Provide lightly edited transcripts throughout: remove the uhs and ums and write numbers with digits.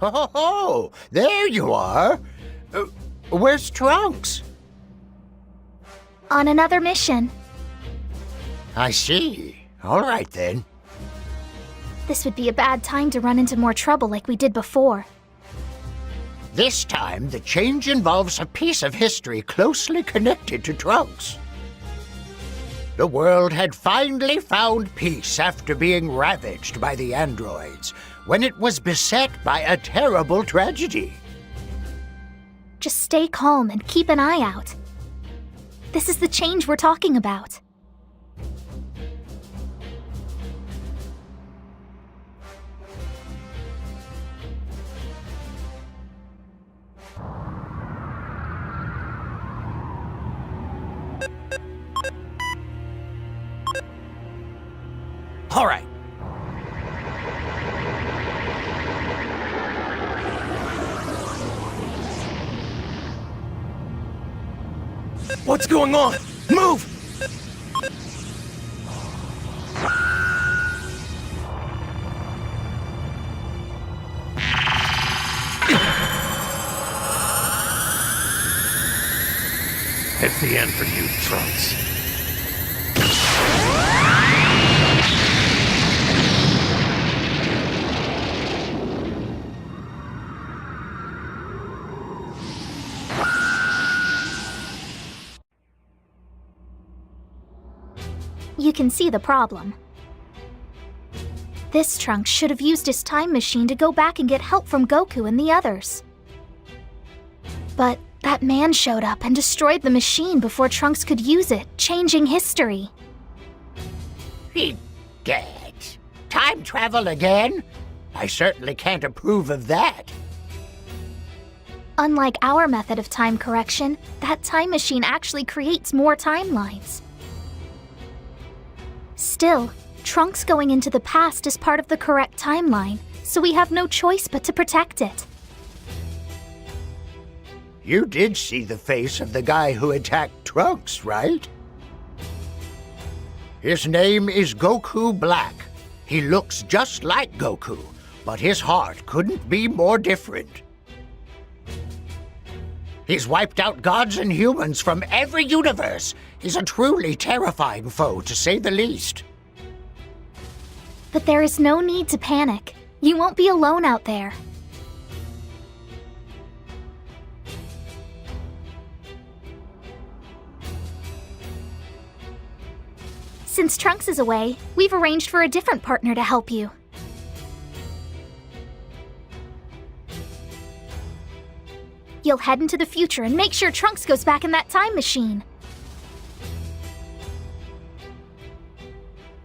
Oh, there you are. Where's Trunks? On another mission. I see. All right, then. This would be a bad time to run into more trouble like we did before. This time, the change involves a piece of history closely connected to Trunks. The world had finally found peace after being ravaged by the androids, when it was beset by a terrible tragedy. Just stay calm and keep an eye out. This is the change we're talking about. All right. What's going on? Move! It's the end for you, Trunks. You can see the problem. This Trunks should have used his time machine to go back and get help from Goku and the others. But that man showed up and destroyed the machine before Trunks could use it, changing history. He dead. Time travel again? I certainly can't approve of that. Unlike our method of time correction, that time machine actually creates more timelines. Still, Trunks going into the past is part of the correct timeline, so we have no choice but to protect it. You did see the face of the guy who attacked Trunks, right? His name is Goku Black. He looks just like Goku, but his heart couldn't be more different. He's wiped out gods and humans from every universe. He's a truly terrifying foe, to say the least. But there is no need to panic. You won't be alone out there. Since Trunks is away, we've arranged for a different partner to help you. You'll head into the future and make sure Trunks goes back in that time machine.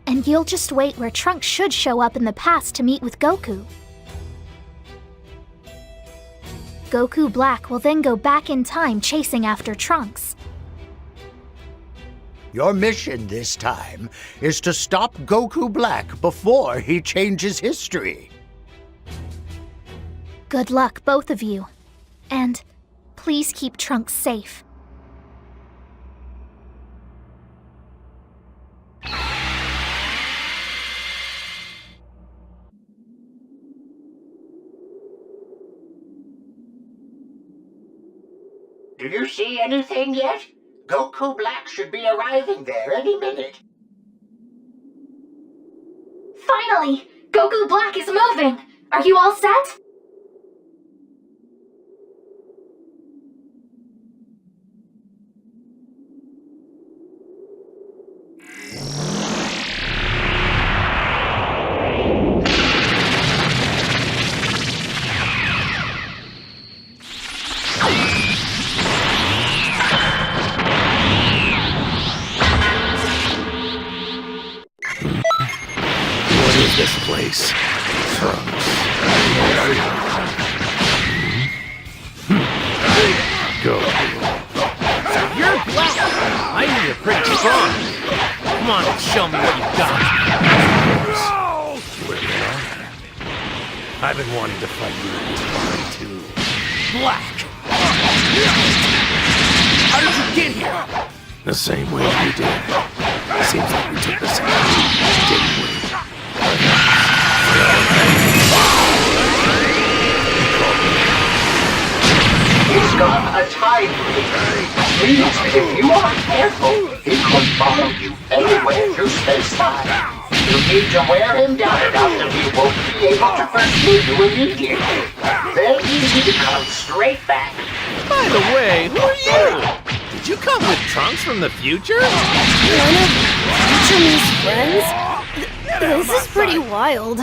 And you'll just wait where Trunks should show up in the past to meet with Goku. Goku Black will then go back in time chasing after Trunks. Your mission this time is to stop Goku Black before he changes history. Good luck, both of you. And please keep Trunks safe. Do you see anything yet? Goku Black should be arriving there any minute. Finally! Goku Black is moving! Are you all set? This place. Go. So you're Black! I knew you're pretty strong. Come on, show me what you got. I've been wanting to fight you too. Black! How did you get here? The same way you did. Seems like we took the same route, didn't we? means that if you aren't careful, he could follow you anywhere through space-time. You need to wear him down enough that he won't be able to pursue you immediately. Then you need to come straight back. By the way, who are you? Did you come with Trunks from the future? One of Future Me's friends? This is pretty wild.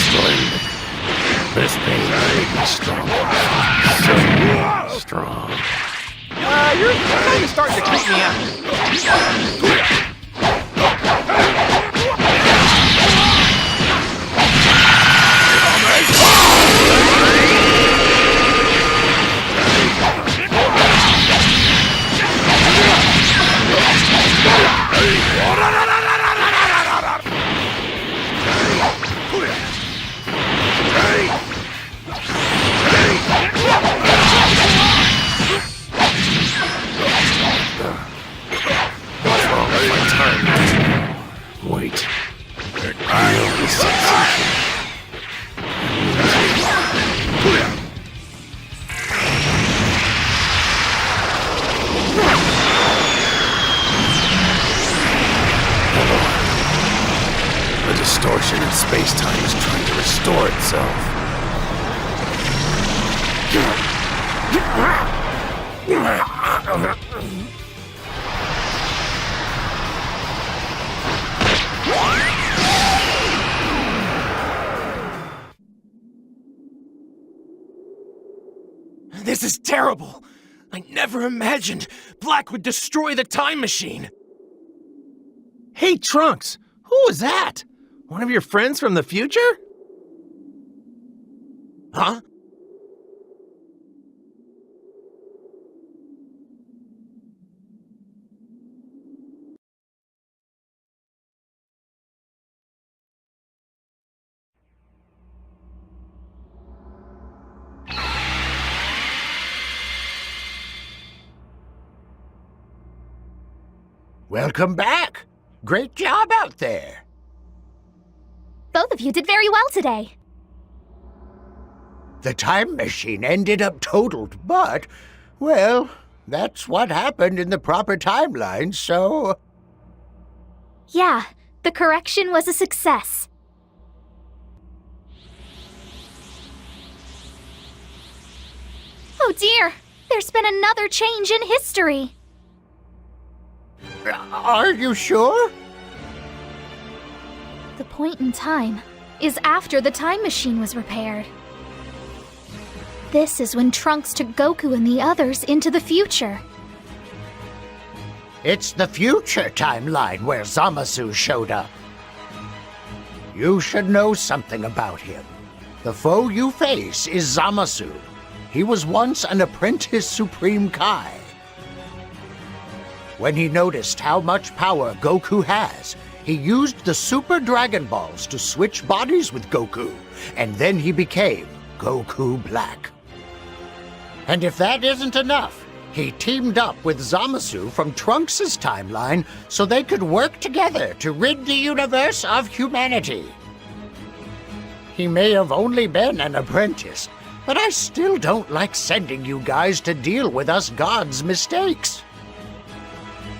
Splendid. This pain made me stronger. So strong. You're kind of starting to creep me out. Wait. Really sexy. The distortion in space-time is trying to restore itself. This is terrible! I never imagined Black would destroy the time machine! Hey, Trunks! Who was that? One of your friends from the future? Huh? Welcome back. Great job out there. Both of you did very well today. The time machine ended up totaled, but, well, that's what happened in the proper timeline, so... Yeah, the correction was a success. Oh dear, there's been another change in history. Are you sure? The point in time is after the time machine was repaired. This is when Trunks took Goku and the others into the future. It's the future timeline where Zamasu showed up. You should know something about him. The foe you face is Zamasu. He was once an apprentice Supreme Kai. When he noticed how much power Goku has, he used the Super Dragon Balls to switch bodies with Goku, and then he became Goku Black. And if that isn't enough, he teamed up with Zamasu from Trunks' timeline so they could work together to rid the universe of humanity. He may have only been an apprentice, but I still don't like sending you guys to deal with us gods' mistakes.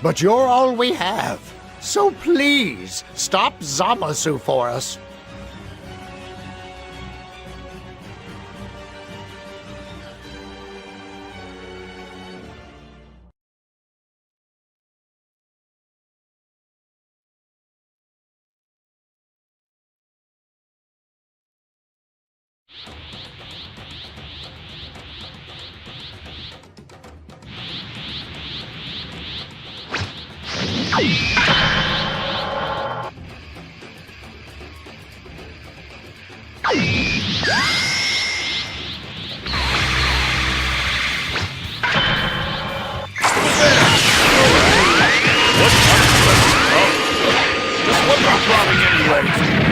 But you're all we have, so please stop Zamasu for us.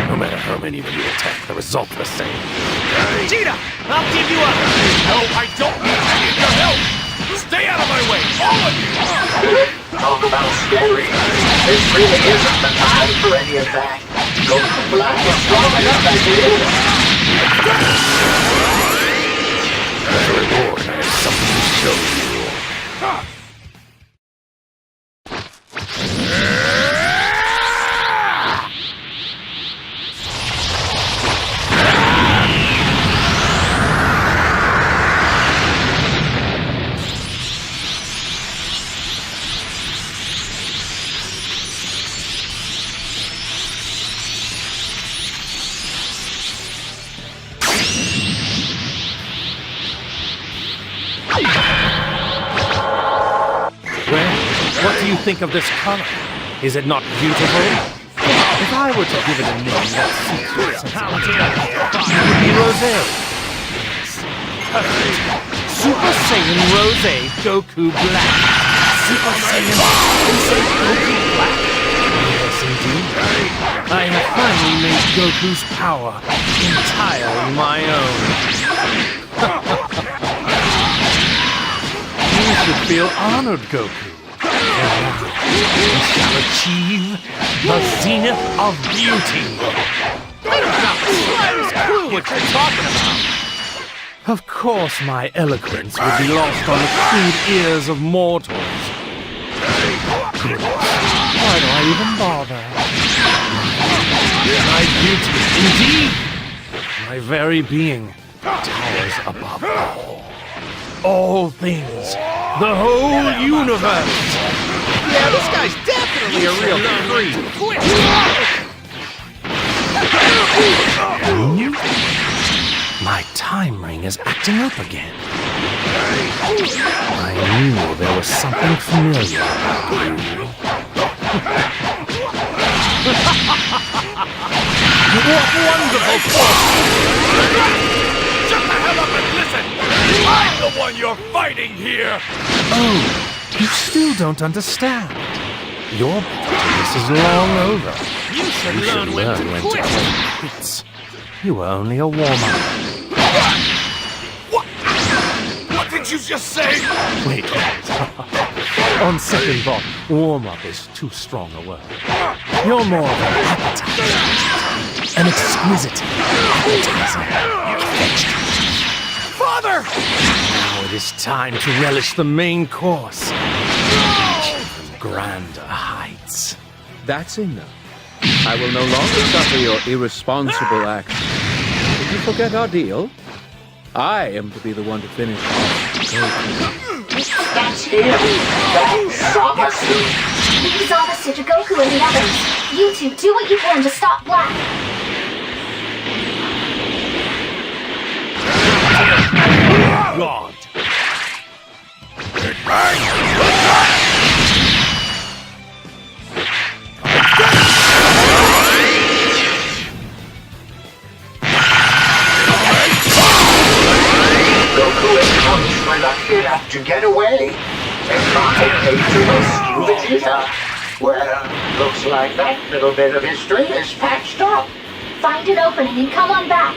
No matter how many of you attack, the result's the same. Vegeta! I'll give you up! No, I don't need any of your help! Stay out of my way, all of you! Talk about scary. This really isn't the time for any of that. Goku Black is strong enough as it is. As a reward, I something to show you. What do you think of this color? Is it not beautiful? If I were to give it a name that suits your sensibility, it would be Rosé. Perfect. Super Saiyan Rosé Goku Black. Super Saiyan Rosé Goku Black? Yes, indeed. I have finally made Goku's power entirely my own. You should feel honored, Goku. You shall achieve the zenith of beauty. I don't have the slightest clue what you're talking about. Of course, my eloquence would be lost on the crude ears of mortals. Goodness, why do I even bother? My beauty, indeed, my very being, towers above all things, the whole universe. Yeah, this guy's definitely a real freak. My time ring is acting up again. I knew there was something familiar about you. What wonderful force! Shut the hell up and listen! I'm the one you're fighting here! Oh, you still don't understand. Your bitterness is long over. You should learn when to quit. You were only a warm-up. What did you just say? Wait. On second thought, warm-up is too strong a word. You're more of an appetizer. An exquisite appetizer. Father! Now it is time to relish the main course. Grander heights. That's enough. I will no longer suffer your irresponsible actions. Did you forget our deal? I am to be the one to finish off. That's him! That's Zamasu! Leave Zamasu to Goku and the others. You two, do what you can to stop Black. God! Goku and Trunks were lucky enough to get away, and I came to rescue Vegeta. Well, looks like that little bit of history is patched up. Find an opening and come on back.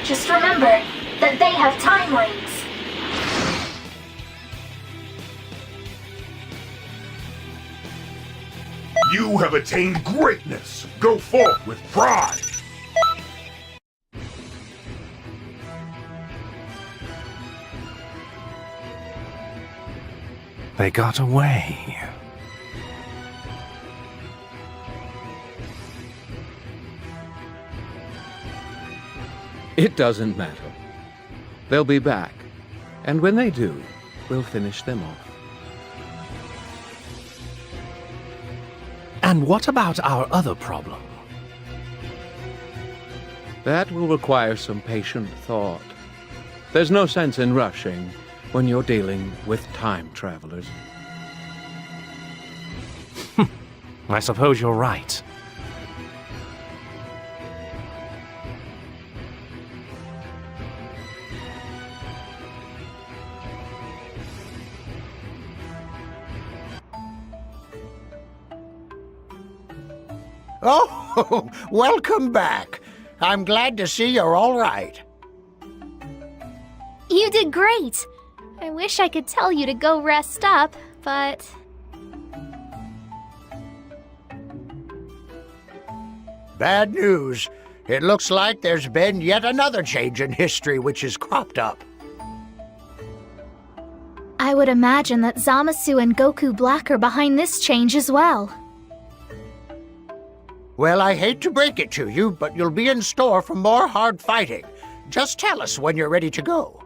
Just remember that they have time rings. You have attained greatness. Go forth with pride. They got away. It doesn't matter. They'll be back. And when they do, we'll finish them off. And what about our other problem? That will require some patient thought. There's no sense in rushing when you're dealing with time travelers. I suppose you're right. Oh, welcome back. I'm glad to see you're all right. You did great. I wish I could tell you to go rest up, but... Bad news. It looks like there's been yet another change in history which has cropped up. I would imagine that Zamasu and Goku Black are behind this change as well. Well, I hate to break it to you, but you'll be in store for more hard fighting. Just tell us when you're ready to go.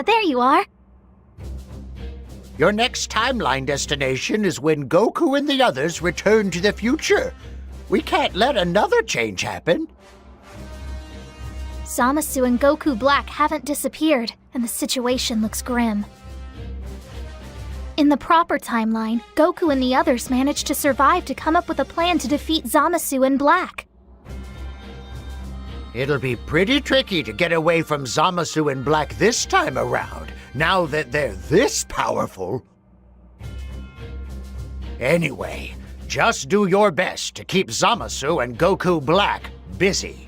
There you are. Your next timeline destination is when Goku and the others return to the future. We can't let another change happen. Zamasu and Goku Black haven't disappeared, and the situation looks grim. In the proper timeline, Goku and the others managed to survive to come up with a plan to defeat Zamasu and Black. It'll be pretty tricky to get away from Zamasu and Black this time around, now that they're this powerful. Anyway, just do your best to keep Zamasu and Goku Black busy.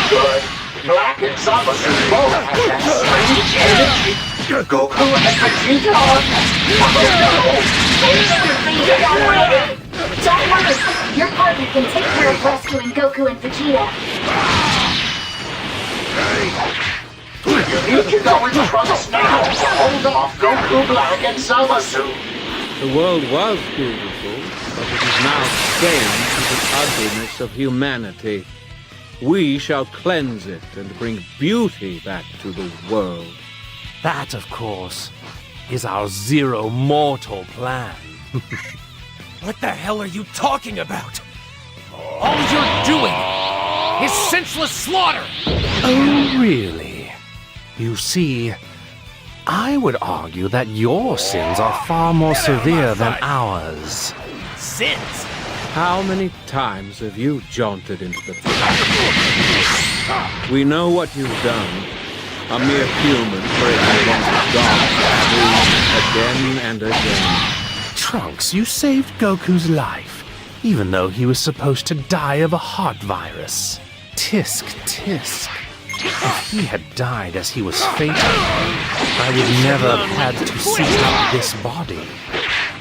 Good. Black and Zamasu both have that strange energy. Goku and Vegeta are... Don't worry, your partner can take care of rescuing Goku and Vegeta. You need to go into Trunks now to hold off Goku, Black, and Zamasu. The world was beautiful, but it is now stained with the ugliness of humanity. We shall cleanse it and bring beauty back to the world. That, of course, is our Zero Mortal plan. What the hell are you talking about? All you're doing is senseless slaughter! Oh, really? You see, I would argue that your sins are far more severe than ours. Sins? How many times have you jaunted into the past? We know what you've done. A mere human breaking against God's taboos again and again. Trunks, you saved Goku's life, even though he was supposed to die of a heart virus. Tisk, tisk. If he had died as he was fated, I would never have had to seek out this body.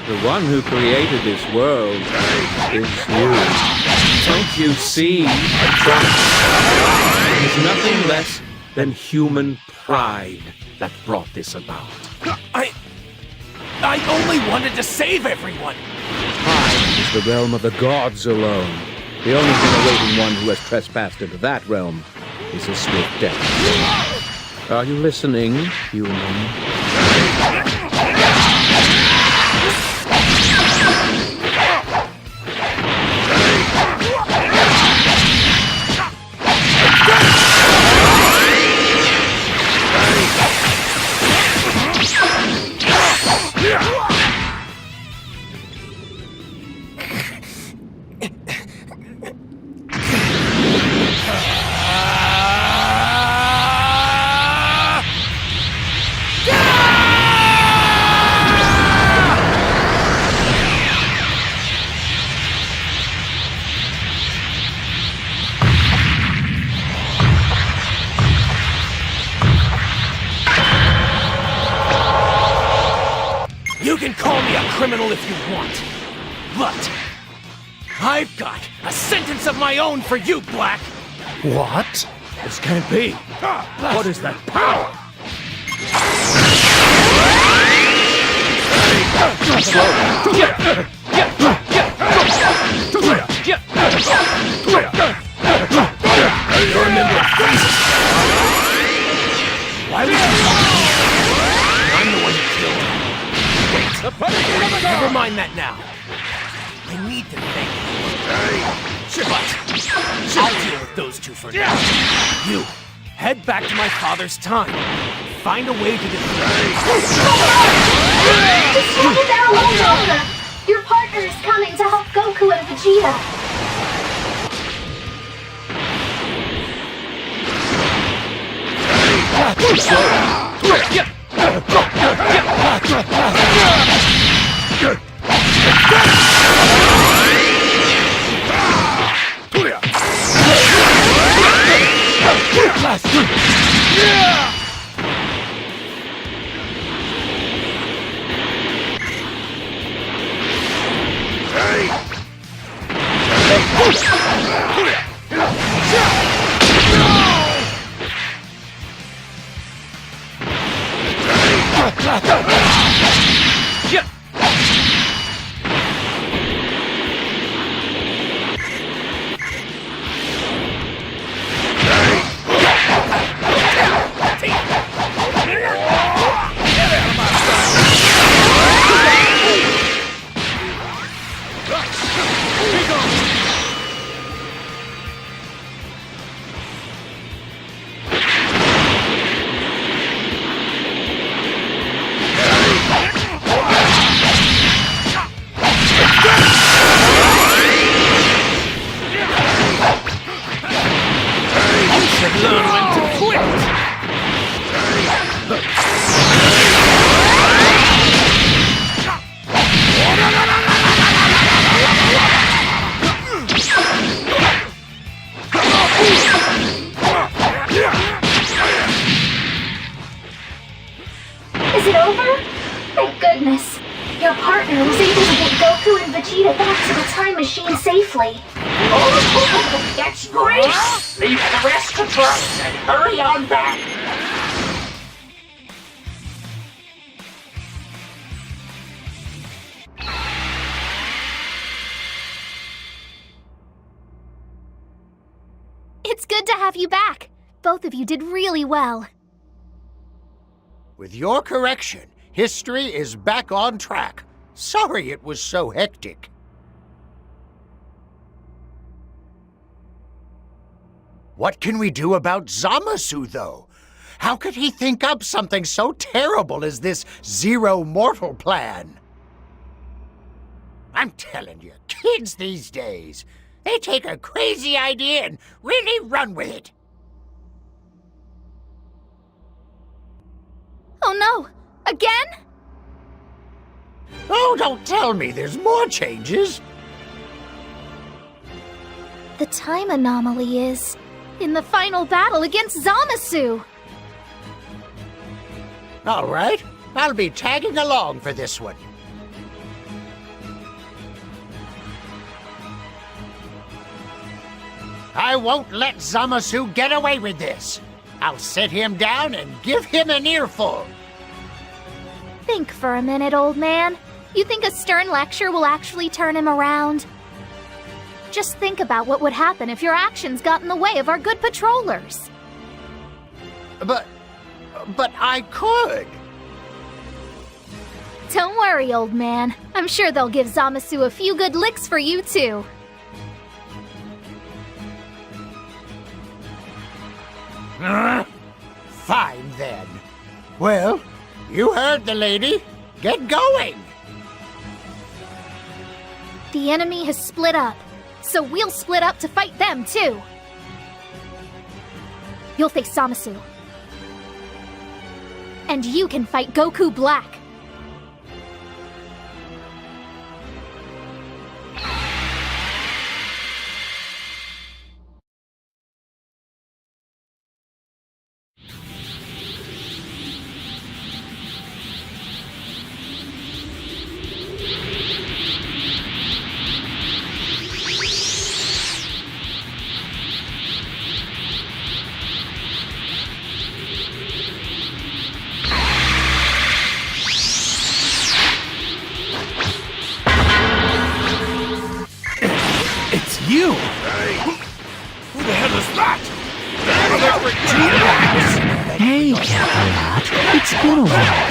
The one who created this world is you. Don't you see? It is nothing less than human pride that brought this about. I only wanted to save everyone! Pride is the realm of the gods alone. The only thing awaiting one who has trespassed into that realm is a swift death. Are you listening, human? You can call me a criminal if you want, but I've got a sentence of my own for you, Black! What? This can't be! What is that power? You remember Frieza? Why would you... I'm the one who killed him. Wait, never mind that now. I need to thank you. But I'll deal with those two for now. You, head back to my father's time. Find a way to defeat him. Just hold it there a little longer. Your partner is coming to help Goku and Vegeta. Is it over? Thank goodness. Your partner was able to get Goku and Vegeta back to the time machine safely. Oh, that's great! Leave the rest to Trunks and hurry on back! It's good to have you back. Both of you did really well. With your correction, history is back on track. Sorry it was so hectic. What can we do about Zamasu, though? How could he think up something so terrible as this Zero Mortal plan? I'm telling you, kids these days, they take a crazy idea and really run with it. Oh no! Again? Oh, don't tell me there's more changes. The time anomaly is in the final battle against Zamasu. All right, I'll be tagging along for this one. I won't let Zamasu get away with this. I'll sit him down and give him an earful. Think for a minute, old man. You think a stern lecture will actually turn him around? Just think about what would happen if your actions got in the way of our good patrollers. But I could. Don't worry, old man. I'm sure they'll give Zamasu a few good licks for you, too. Fine, then. Well, you heard the lady. Get going! The enemy has split up, so we'll split up to fight them, too. You'll face Zamasu. And you can fight Goku Black. You! Who the hell is that? Hey, Kakarot. It's been a while.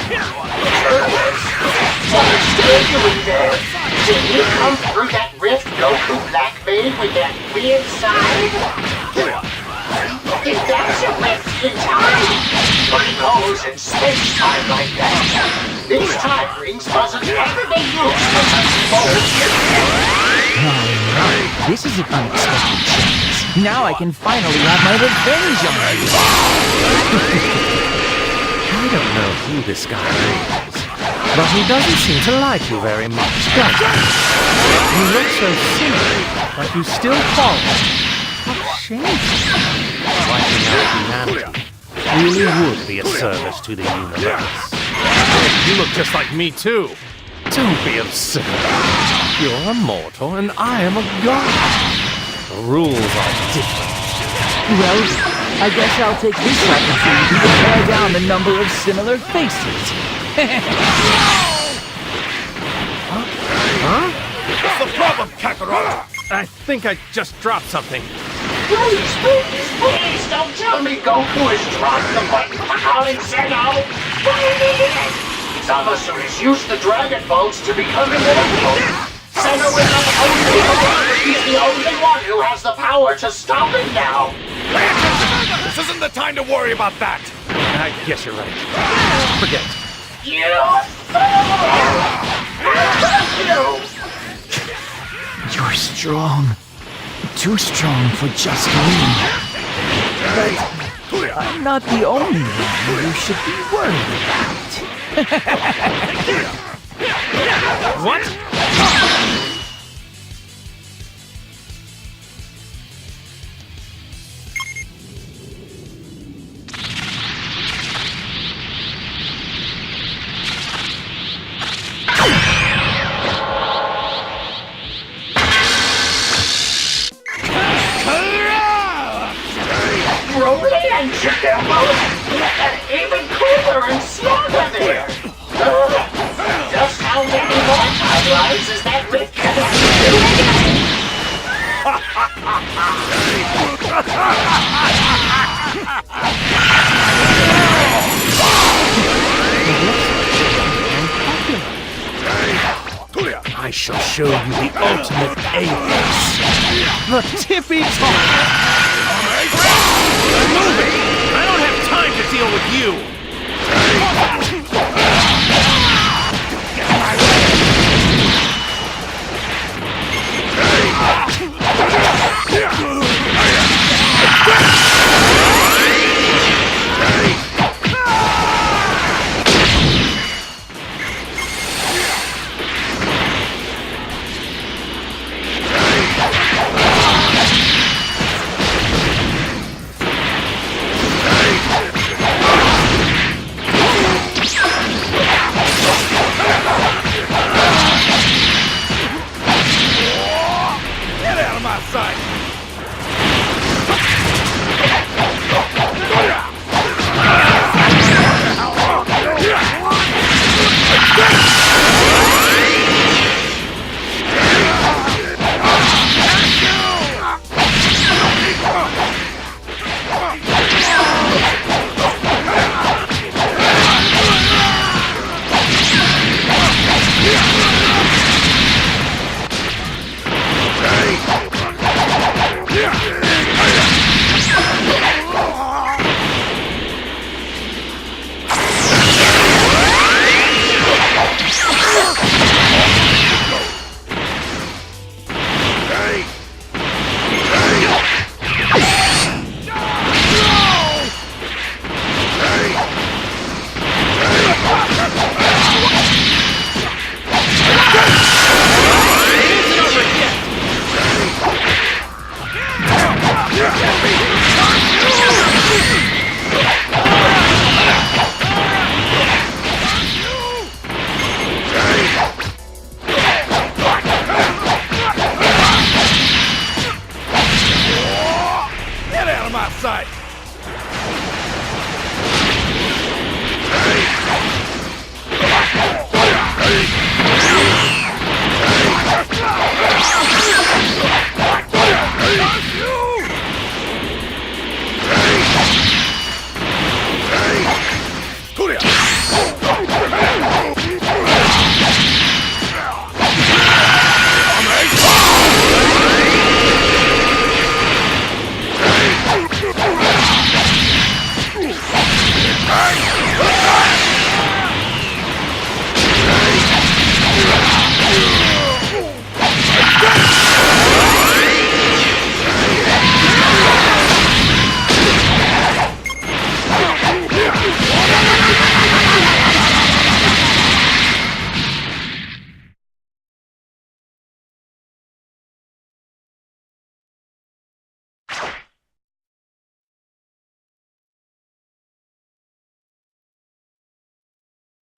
What are you doing there? Did you come through that rift Goku Black made with that weird side? If that's a rift in time, but it goes in space-time like that. These time rings wasn't ever be used for such bullshit. This is an unexpected chance. Now I can finally have my revenge on you. I don't know who this guy is, but he doesn't seem to like you very much, does he? You look so similar, but you still follow. How shameful. Wiping out humanity really would be a service to the universe. You look just like me, too. Don't be absurd. You're a mortal, and I am a god. The rules are different. Well, I guess I'll take this opportunity to tear down the number of similar faces. Huh? What's the problem, Kakarot? I think I just dropped something. Please, don't tell me Goku has dropped the button for calling Zeno! Zamasu has used the Dragon Bolts to become immortal! Zeno is not only alive, he's the only one who has the power to stop him now! This isn't the time to worry about that! I guess you're right. Forget it. You fool! You're strong. Too strong for just me. But I'm not the only one you should be worried about. What? And even cooler and stronger there! Just how many more timelines is that Rick I shall show you the ultimate ace. The tippy top. Move it! I don't have time to deal with you!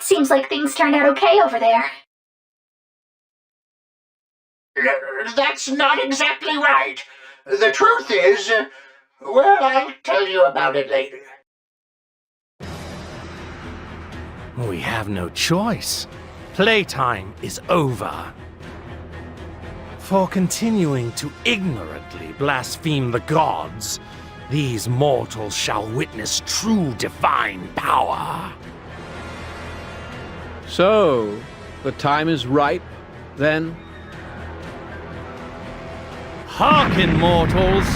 Seems like things turned out okay over there. That's not exactly right. The truth is, well, I'll tell you about it later. We have no choice. Playtime is over. For continuing to ignorantly blaspheme the gods, these mortals shall witness true divine power. So, the time is ripe, then? Hearken, mortals!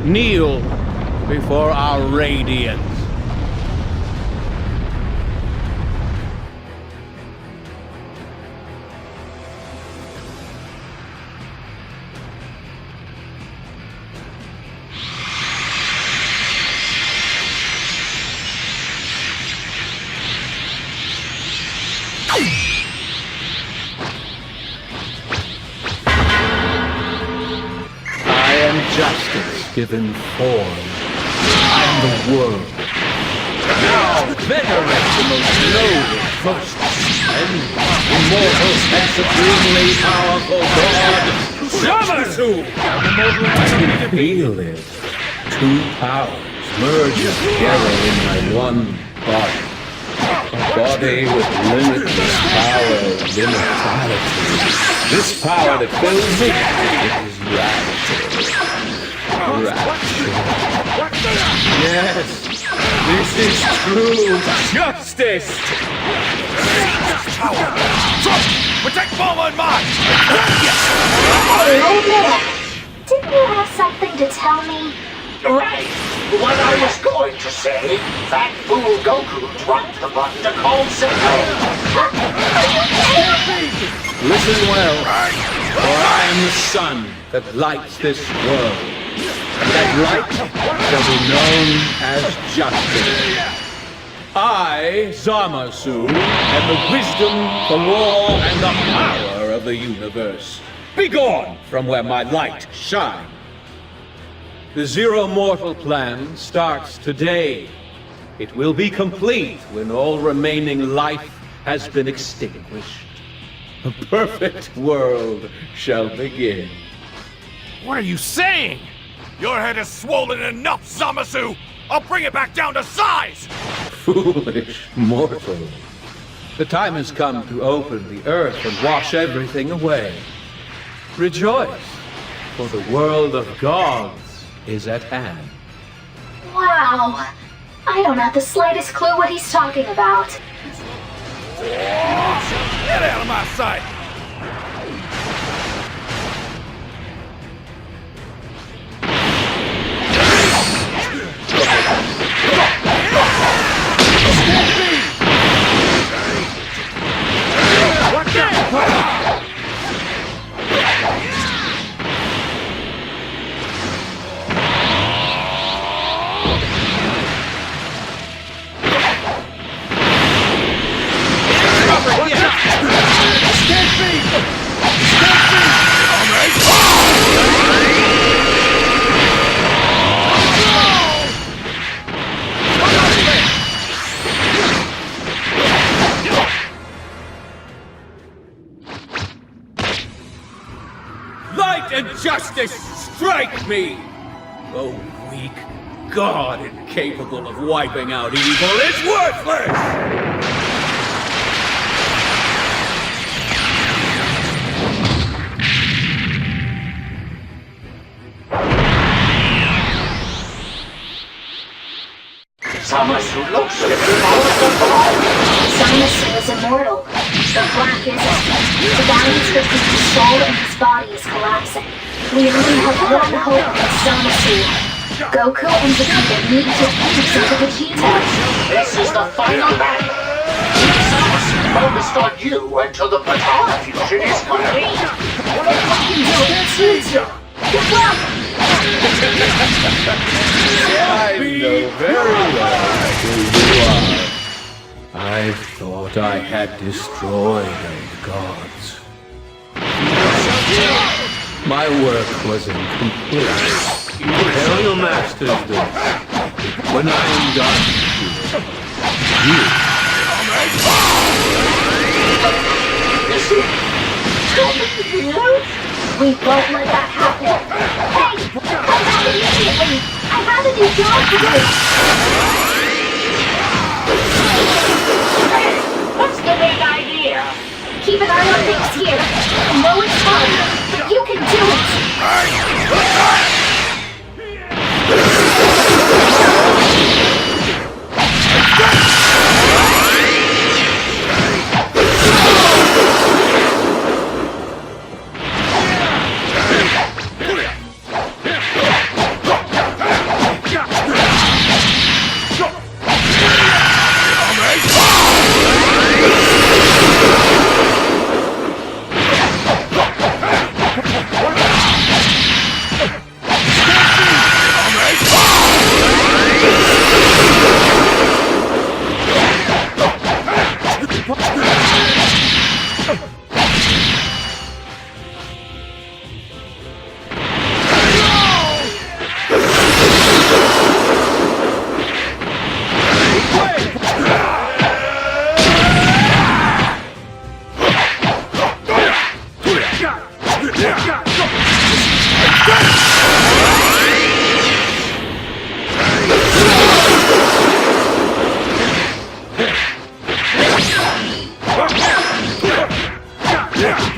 Kneel before our radiance. Justice given form. I am the world. Now venerate the most noble, most splendid, immortal, and supremely powerful God, Zamasu! I can feel it. Two powers merging together in my one body. A body with limitless power and immortality. This power that fills me, it is rapture. Yes, this is true justice! Protect Bulma and Mine! Didn't you have something to tell me? Right. What I was going to say, that fool Goku dropped the button to call Zeno. Listen well, for I am the sun that lights this world. And that light shall be known as justice. I, Zamasu, am the wisdom, the law, and the power of the universe. Begone from where my light shines. The Zero Mortal plan starts today. It will be complete when all remaining life has been extinguished. A perfect world shall begin. What are you saying? Your head is swollen enough, Zamasu! I'll bring it back down to size! Foolish mortal. The time has come to open the earth and wash everything away. Rejoice, for the world of gods is at hand. Wow. I don't have the slightest clue what he's talking about. Get out of my sight! Light and justice strike me! A weak god incapable of wiping out evil is worthless! Zamasu looks like Zamasu is immortal. The black is the balance between his soul and his body is collapsing. We only have one hope in Zamasu. Goku and Vegeta need to focus into the details. this is the final battle. Keep Zamasu focused on you until the Patara fusion is complete. Good luck! I know very well who you are. I thought I had destroyed the gods. My work was incomplete. Tell your masters this. When I am done, you We won't let that happen. Hey! Come back immediately! I have a new job for you! What's the big idea? Keep an eye on things here. I know it's hard, but you can do it!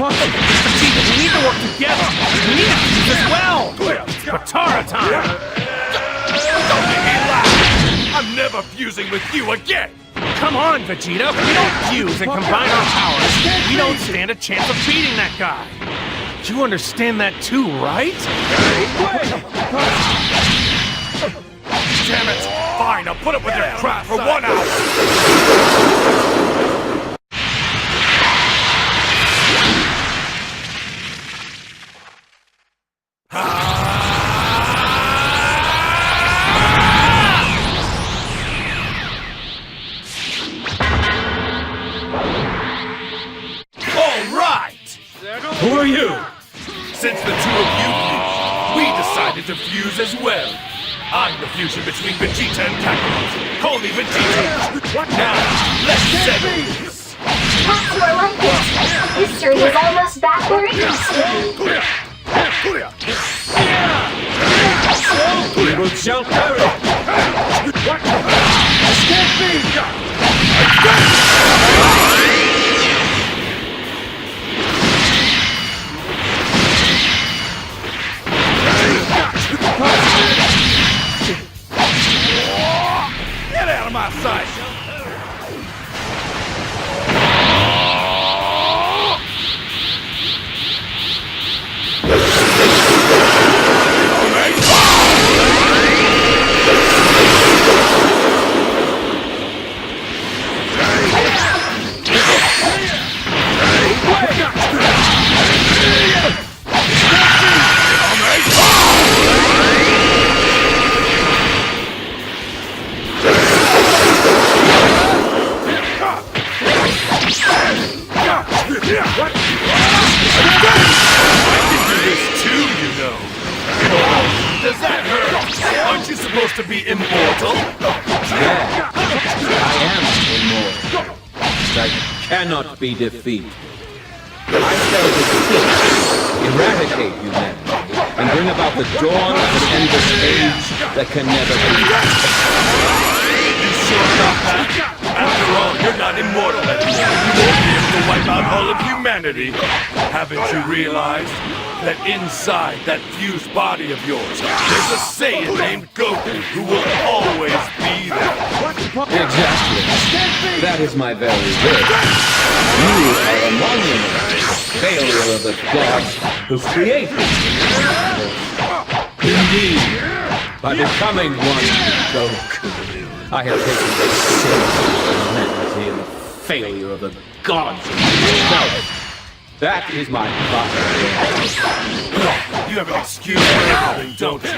We need to work together! We need to fuse as well! It's Patara time! Don't make me laugh! I'm never fusing with you again! Come on, Vegeta! If we don't fuse and combine our powers, we don't stand a chance of beating that guy! You understand that too, right? Damn it! Fine, I'll put up with your crap for 1 hour! Who are you? Since the two of you fused, we decided to fuse as well. I'm the fusion between Vegeta and Kakarot. Call me Vegeta. Now, let's settle this. That's more like it. History is almost back where it used to be. will shall perish. Escape me! Get out of my sight! Does that hurt? Aren't you supposed to be immortal? Yeah, I am immortal. I cannot be defeated. I shall defeat, eradicate humanity, and bring about the dawn of an endless age that can never be taken. You sure about that? After all, you're not immortal anymore. You won't be able to wipe out all of humanity. Haven't you realized that inside that fused body of yours, there's a Saiyan named Goku who will always be there? Exactly. That is my very wish. You are a monument, a failure of the gods who created you. Indeed, by becoming one with Goku, I have taken the sin of humanity and the failure of the gods themselves. That is my bottom line. You have an excuse for everything, don't you?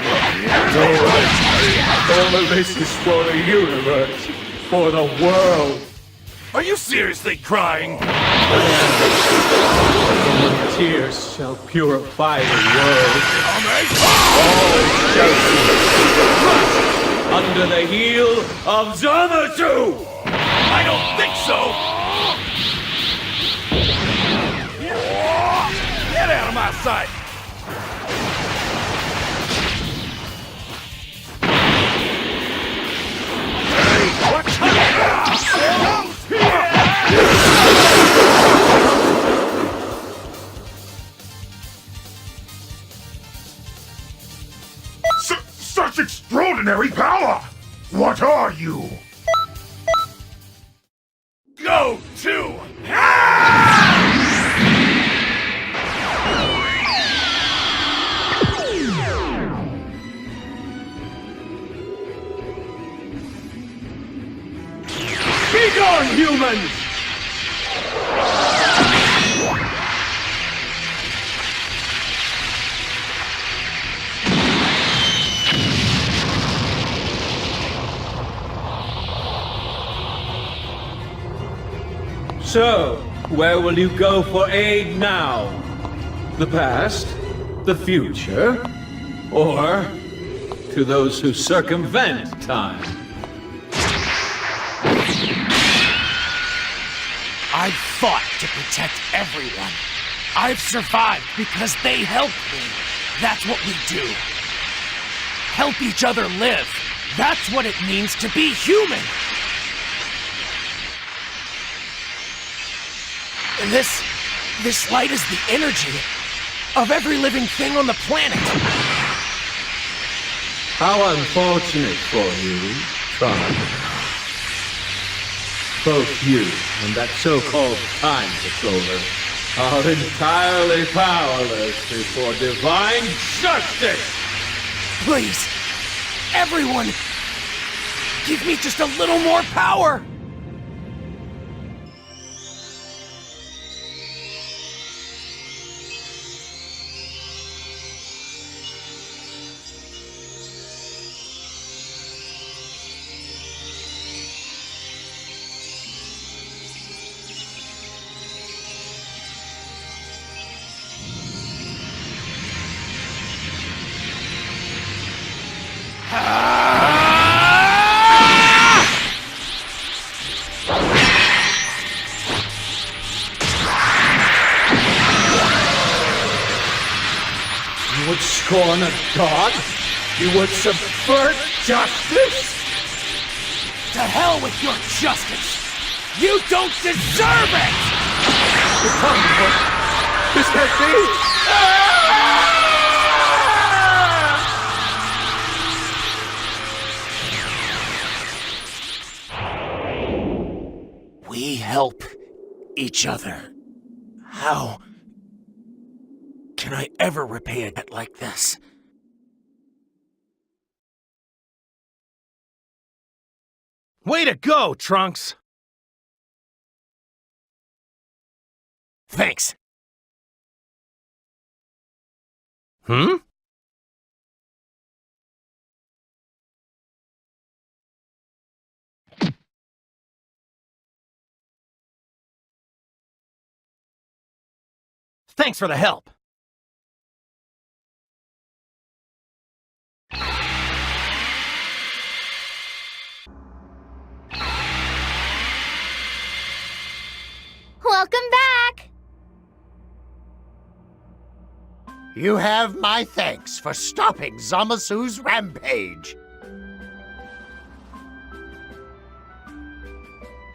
All of this is for the universe, for the world. Are you seriously crying? Only tears shall purify the world. All shall be crushed under the heel of Zamasu! I don't think so! Get out of my sight! Hey, what's Such extraordinary power! What are you? Go to Be gone, humans! So, where will you go for aid now? The past? The future? Or to those who circumvent time? I've fought to protect everyone. I've survived because they helped me. That's what we do. Help each other live. That's what it means to be human. And this light is the energy of every living thing on the planet. How unfortunate for you, Tron. Both you and that so-called time controller are entirely powerless before divine justice! Please, everyone, give me just a little more power! You would scorn a god? You would subvert justice? To hell with your justice! You don't deserve it! This can't be! We help each other. How can I ever repay a debt like this? Way to go, Trunks! Thanks. Hmm? Thanks for the help. Welcome back! You have my thanks for stopping Zamasu's rampage.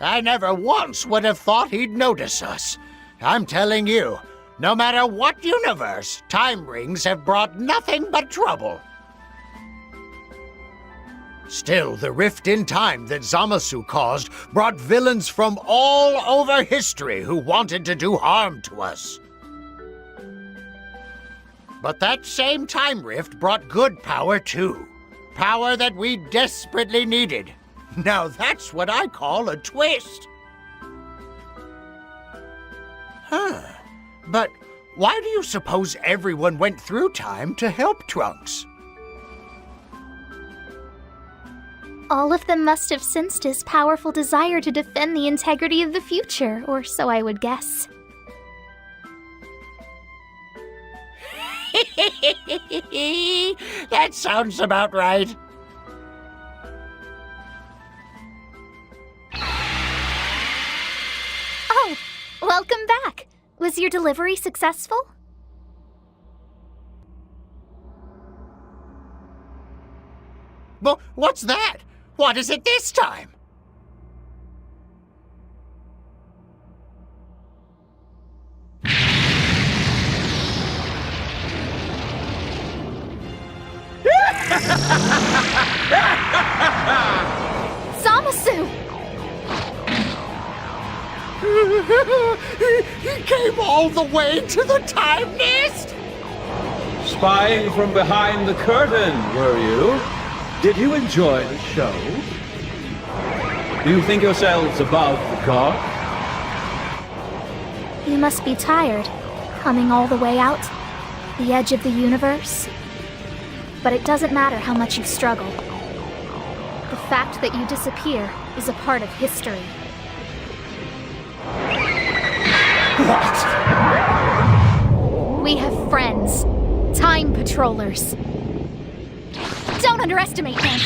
I never once would have thought he'd notice us. I'm telling you, no matter what universe, time rings have brought nothing but trouble. Still, the rift in time that Zamasu caused brought villains from all over history who wanted to do harm to us. But that same time rift brought good power too. Power that we desperately needed. Now that's what I call a twist. Huh. But why do you suppose everyone went through time to help Trunks? All of them must have sensed his powerful desire to defend the integrity of the future, or so I would guess. That sounds about right. your delivery successful? But what's that? What is it this time? Zamasu! He came all the way to the time nest? Spying from behind the curtain, were you? Did you enjoy the show? Do you think yourselves above the gods? You must be tired, coming all the way out, the edge of the universe. But it doesn't matter how much you struggle. The fact that you disappear is a part of history. What? We have friends. Time patrollers. Don't underestimate them!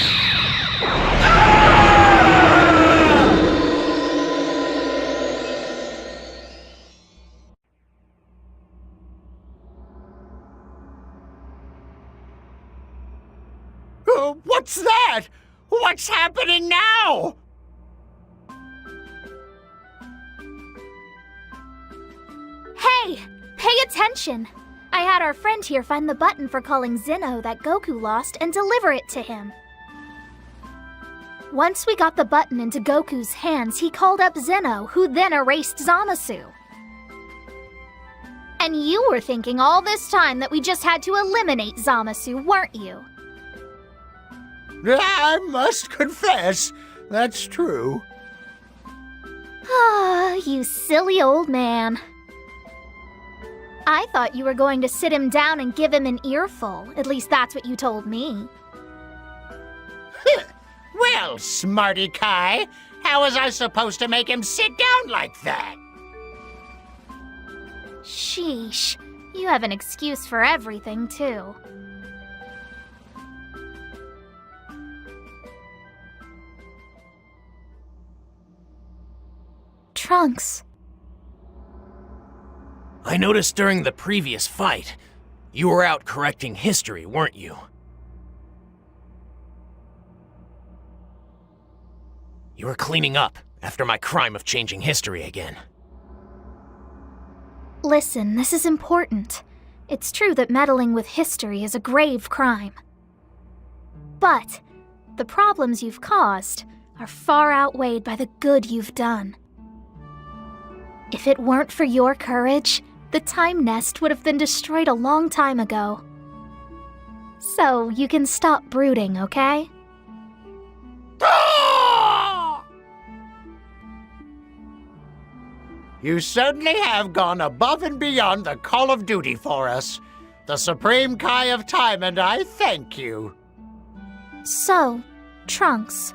What's that? What's happening now? Hey! Pay attention! I had our friend here find the button for calling Xeno that Goku lost and deliver it to him. Once we got the button into Goku's hands, he called up Xeno, who then erased Zamasu. And you were thinking all this time that we just had to eliminate Zamasu, weren't you? I must confess, that's true. Ah, you silly old man. I thought you were going to sit him down and give him an earful. At least that's what you told me. Well, Smarty Kai, how was I supposed to make him sit down like that? Sheesh, you have an excuse for everything, too. Trunks. I noticed during the previous fight, you were out correcting history, weren't you? You were cleaning up after my crime of changing history again. Listen, this is important. It's true that meddling with history is a grave crime. But the problems you've caused are far outweighed by the good you've done. If it weren't for your courage, the time nest would have been destroyed a long time ago. So you can stop brooding, okay? You certainly have gone above and beyond the call of duty for us. The Supreme Kai of Time and I thank you. So, Trunks,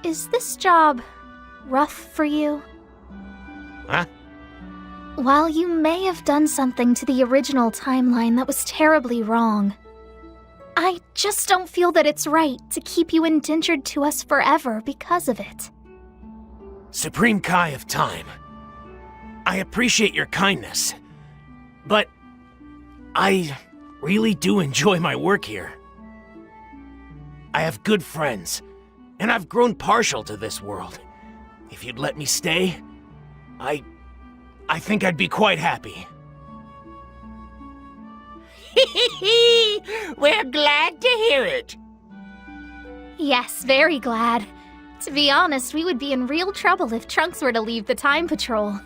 is this job rough for you? Huh? While you may have done something to the original timeline that was terribly wrong, I just don't feel that it's right to keep you indentured to us forever because of it. Supreme Kai of Time, I appreciate your kindness, but I really do enjoy my work here. I have good friends, and I've grown partial to this world. If you'd let me stay, I think I'd be quite happy. We're glad to hear it. Yes, very glad. To be honest, we would be in real trouble if Trunks were to leave the Time Patrol.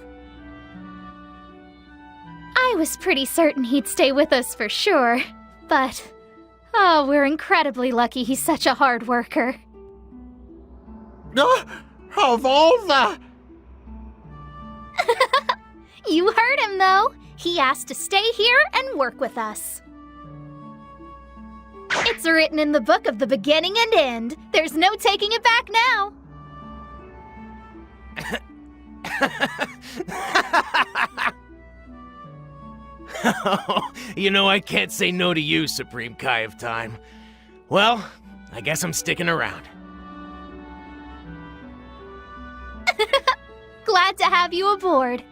I was pretty certain he'd stay with us for sure, but oh, we're incredibly lucky he's such a hard worker. Of all the... You heard him, though. He asked to stay here and work with us. It's written in the book of the beginning and end. There's no taking it back now. You know, I can't say no to you, Supreme Kai of Time. Well, I guess I'm sticking around. Glad to have you aboard.